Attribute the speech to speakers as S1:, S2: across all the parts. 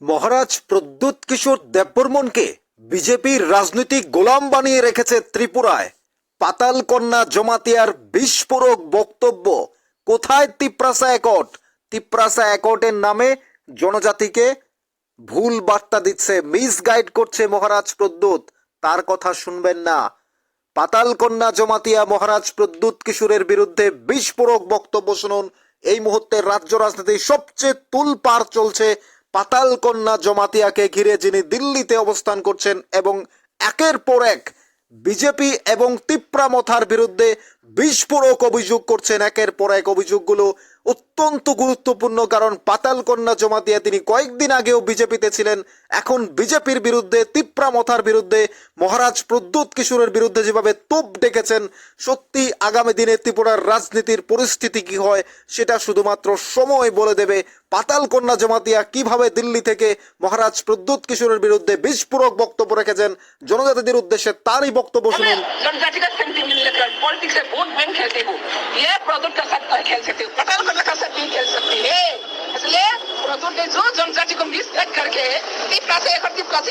S1: মহারাজ প্রদ্যুৎ কিশোর দেববর্মনকে বিজেপির রাজনৈতিক গোলাম বানিয়ে রেখেছে ত্রিপুরায়। পাতালকন্যা জমাতিয়ার বিস্ফোরক বক্তব্য। কোথায় তিপ্রাসা অ্যাকর্ড? তিপ্রাসা অ্যাকর্ডের নামে জনজাতিকে ভুল বার্তা দিচ্ছে, মিসগাইড করছে মহারাজ প্রদ্যুৎ। তার কথা শুনবেন না। পাতালকন্যা জমাতিয়া মহারাজ প্রদ্যুৎ কিশোরের বিরুদ্ধে বিস্ফোরক বক্তব্য শুনুন। এই মুহূর্তে রাজ্য রাজনীতির সবচেয়ে তুলপাড় চলছে পাতালকন্যা জমাতিয়াকে ঘিরে, যিনি দিল্লিতে অবস্থান করছেন এবং একের পর এক বিজেপি এবং তিপ্রামথার বিরুদ্ধে বিস্ফোরক অভিযোগ করছেন। একের পর এক অভিযোগগুলো অত্যন্ত গুরুত্বপূর্ণ, কারণ পাতালকন্যা জমাতিয়া তিনি কয়েকদিন আগেও বিজেপিতে ছিলেন। এখন বিজেপির বিরুদ্ধে, তিপ্রামথার বিরুদ্ধে, মহারাজ প্রদ্যুৎ কিশোরের বিরুদ্ধে যেভাবে তোপ ডেকেছেন, সত্যি আগামী দিনে ত্রিপুরার রাজনীতির পরিস্থিতি কি হয় সেটা শুধুমাত্র সময় বলে দেবে। পাতালকন্যা জমাতিয়া কিভাবে দিল্লি থেকে মহারাজ প্রদ্যুৎ কিশোরের বিরুদ্ধে বিস্ফোরক বক্তব্য রেখেছেন জনজাতিদের উদ্দেশ্যে, তারই বক্তব্য শুনুন।
S2: जनजाति का सेंटिमेंट लेकर पॉलिटिक्स से वोट बैंक खेलते हो, ये प्रोजेक्ट का साथ खेल सकते हो, पतालकन्या का साथ नहीं खेल सकते है। इसलिए प्रोजेक्ट ने जो जनजाति को मिसगाइड करके त्रिप्रासा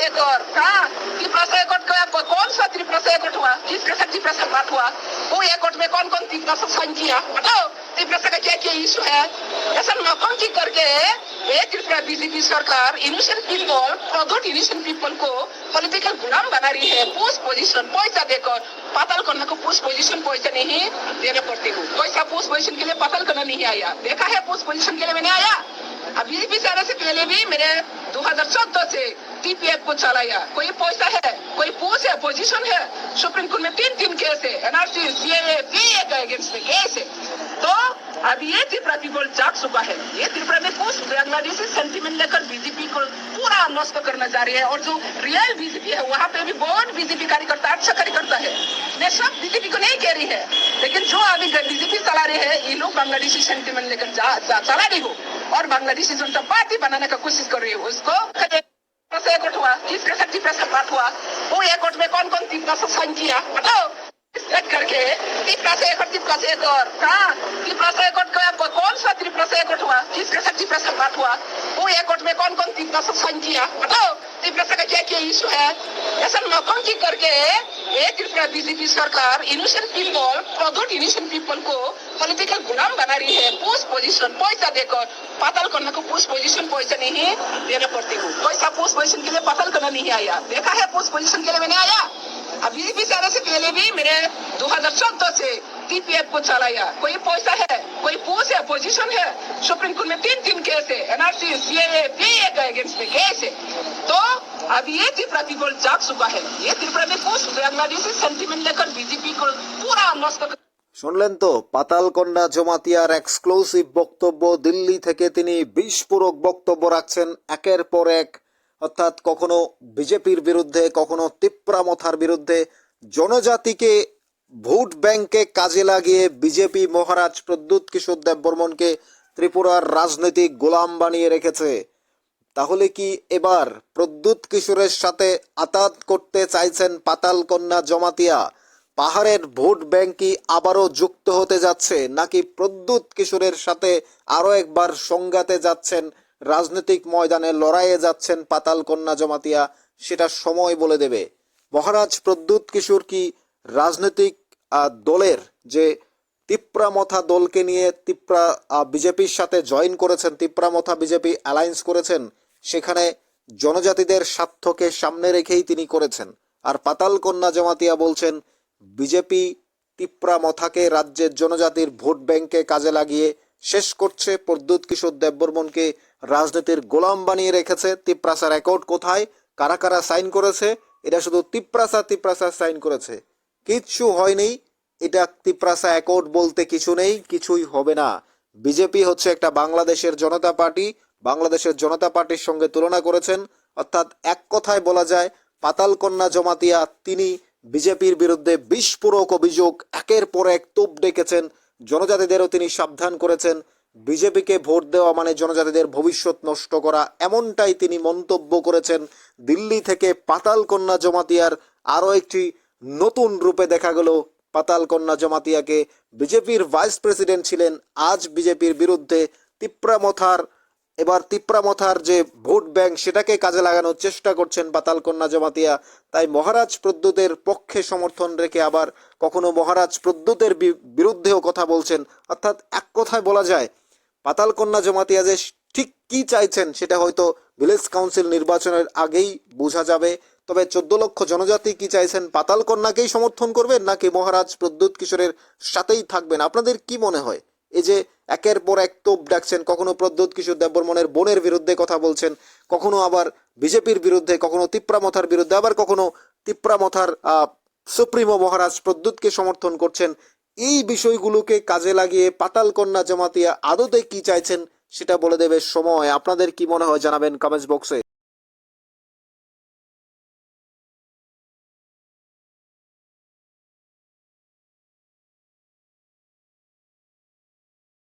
S2: एक और कहा त्रिप्रासा एक और कौन सा त्रिप्रासा एक हुआ, किसके साथ त्रिप्रासा बात हुआ, वो एक में कौन कौन त्रिप्रासा साइन किया, बताओ त्रिप्रासा का क्या क्या इशू है। ऐसा नौटंकी करके ये त्रिपुरा बीजेपी सरकार innocent people, project innocent people को पॉलिटिकल गुलाम बना रही है। पोस्ट पोजीशन पैसा देकर पातालकन्या को पोस्ट पोजीशन पैसा नहीं देने पड़ते हो। पैसा पोस्ट पोजीशन के लिए पातालकन्या नहीं आया, देखा है पोस्ट पोजीशन के लिए मैंने आया। अब बीजेपी से आने से पहले भी मैंने 2014 से टीपीएफ को चलाया। कोई पैसा है, कोई पोस्ट है, पोजीशन है। सुप्रीम कोर्ट में तीन केस है, एनआरसी, सीएए के अगेंस्ट में केस है। तो अब ये त्रिपुरा पीपल जाग चुका है। ये त्रिपुरा में कुछ बांग्लादेशी सेंटिमेंट लेकर बीजेपी को पूरा नष्ट करना जा रही है। और जो रियल बीजेपी है वहाँ पे भी बहुत बीजेपी कार्यकर्ता, अच्छा कार्यकर्ता है। मैं सब बीजेपी को नहीं कह रही है, लेकिन जो अभी बीजेपी चला रहे हैं ये लोग बांग्लादेशी सेंटिमेंट लेकर चला रही हो और बांग्लादेशी जनता पार्टी बनाने का कोशिश कर रही हो। उसको एकट हुआ, किसके साथ त्रिप्रासा बात हुआ, वो एकट में कौन कौन त्रिप्रासा साइन किया, बताओ करके त्रिप्रासा एक और कहा त्रिप्रासा एक कौन सा त्रिप्रासा एक हुआ, किसके साथ त्रिप्रासा बात हुआ, वो एक में कौन कौन त्रिप्रासा साइन किया, बताओ त्रिप्रासा का क्या क्या इशू है। ऐसा नौटंकी करके ये त्रिपुरा बीजेपी सरकार innocent people, project innocent people को पॉलिटिकल गुलाम बना रही है। पोस्ट पोजीशन पैसा देकर पातालकन्या को पोस्ट पोजीशन पैसा नहीं देने पड़ते हो। पैसा पोस्ट पोजीशन के लिए पातालकन्या नहीं आया, देखा है पोस्ट पोजीशन के लिए मैंने आया। अब बीजेपी से आने से पहले भी मैंने 2014 से टीपीएफ को चलाया। कोई पैसा है, कोई पोस्ट है, पोजीशन है। सुप्रीम कोर्ट में तीन केस है, एनआरसी, सीएए के अगेंस्ट में केस है। तो अब ये त्रिपुरा पीपल जाग चुका है। ये त्रिपुरा में कुछ बांग्लादेशी सेंटिमेंट लेकर बीजेपी को पूरा नष्ट।
S1: শুনলেন তো পাতালকন্যা জমাতিয়ার এক্সক্লুসিভ বক্তব্য। দিল্লি থেকে তিনি বিস্ফোরক বক্তব্য রাখছেন একের পর এক, অর্থাৎ কখনো বিজেপির বিরুদ্ধে, কখনো তিপ্রামথার বিরুদ্ধে। জনজাতিকে ভোট ব্যাংকে কাজে লাগিয়ে বিজেপি মহারাজ প্রদ্যুৎ কিশোর দেববর্মনকে ত্রিপুরার রাজনৈতিক গোলাম বানিয়ে রেখেছে। তাহলে কি এবার প্রদ্যুৎ কিশোরের সাথে আতাত করতে চাইছেন পাতালকন্যা জমাতিয়া? পাহাড়ের ভোট ব্যাংক কি আবারও যুক্ত হতে যাচ্ছে, নাকি প্রদ্যুৎ কিশোরের সাথে আরও একবার সংঘাতে যাচ্ছেন, রাজনৈতিক ময়দানে লড়াইয়ে যাচ্ছেন পাতালকন্যা জমাতিয়া? সেটা সময় বলে দেবে। মহারাজ প্রদ্যুৎ কিশোর কি রাজনৈতিক দলের যে তিপ্রামথা দলকে নিয়ে বিজেপির সাথে জয়েন করেছেন, তিপ্রামথা বিজেপি অ্যালায়েন্স করেছেন, সেখানে জনজাতিদের স্বার্থকে সামনে রেখেই তিনি করেছেন। আর পাতালকন্যা জমাতিয়া বলছেন বিজেপি তিপ্রামথাকে রাজ্যের জনজাতির ভোট ব্যাংকে কাজে লাগিয়ে শেষ করছে, প্রদ্যুৎ কিশোর দেববর্মনকে রাজনীতির গোলাম বানিয়ে রেখেছে। তিপ্রাসার অ্যাকর্ড কোথায়, কারা কারা সাইন করেছে? এটা শুধু তিপ্রাসা সাইন করেছে, কিচ্ছু হয়নি। এটা তিপ্রাসা অ্যাকর্ড বলতে কিছু নেই, কিছুই হবে না। বিজেপি হচ্ছে একটা বাংলাদেশের জনতা পার্টি, বাংলাদেশের জনতা পার্টির সঙ্গে তুলনা করেছেন। অর্থাৎ এক কথায় বলা যায় পাতালকন্যা জমাতিয়া তিনি বিজেপির বিরুদ্ধে বিস্ফোরক অভিযোগ একের পর এক তোপ ডেকেছেন। জনজাতিদেরও তিনি সাবধান করেছেন, বিজেপিকে ভোট দেওয়া মানে জনজাতিদের ভবিষ্যৎ নষ্ট করা, এমনটাই তিনি মন্তব্য করেছেন। দিল্লি থেকে পাতালকন্যা জমাতিয়ার আরও একটি নতুন রূপে দেখা গেল। পাতালকন্যা জমাতিয়াকে বিজেপির ভাইস প্রেসিডেন্ট ছিলেন, আজ বিজেপির বিরুদ্ধে তিপ্রামথার এবার তিপ্রামথার যে ভোট ব্যাংক সেটাকে কাজে লাগানোর চেষ্টা করছেন পাতালকন্যা জমাতিয়া। তাই মহারাজ প্রদ্যুতের পক্ষে সমর্থন রেখে আবার কখনো মহারাজ প্রদ্যুতের বিরুদ্ধেও কথা বলছেন। অর্থাৎ এক কথায় বলা যায় পাতালকন্যা জমাতিয়া যে ঠিক কি চাইছেন সেটা হয়তো ভিলেজ কাউন্সিল নির্বাচনের আগেই বোঝা যাবে। তবে 14 লক্ষ জনজাতি কি চাইছেন, পাতালকন্যাকেই সমর্থন করবেন নাকি মহারাজ প্রদ্যুৎ কিশোরের সাথেই থাকবেন? আপনাদের কি মনে হয়? এই যে একের পর এক তোপ ডাকছেন, কখনো প্রদ্যুৎ কিশোর দেববর্মনের বোনের বিরুদ্ধে কথা বলছেন, কখনো আবার বিজেপির বিরুদ্ধে, কখনো তিপ্রামথার বিরুদ্ধে, আবার কখনো তিপ্রামথার সুপ্রিমো মহারাজ প্রদ্যুৎকে সমর্থন করছেন। এই বিষয়গুলোকে কাজে লাগিয়ে পাতালকন্যা জমাতিয়া আদতে কি চাইছেন সেটা বলে দেবে সময়। আপনাদের কি মনে হয় জানাবেন কমেন্টস বক্সে।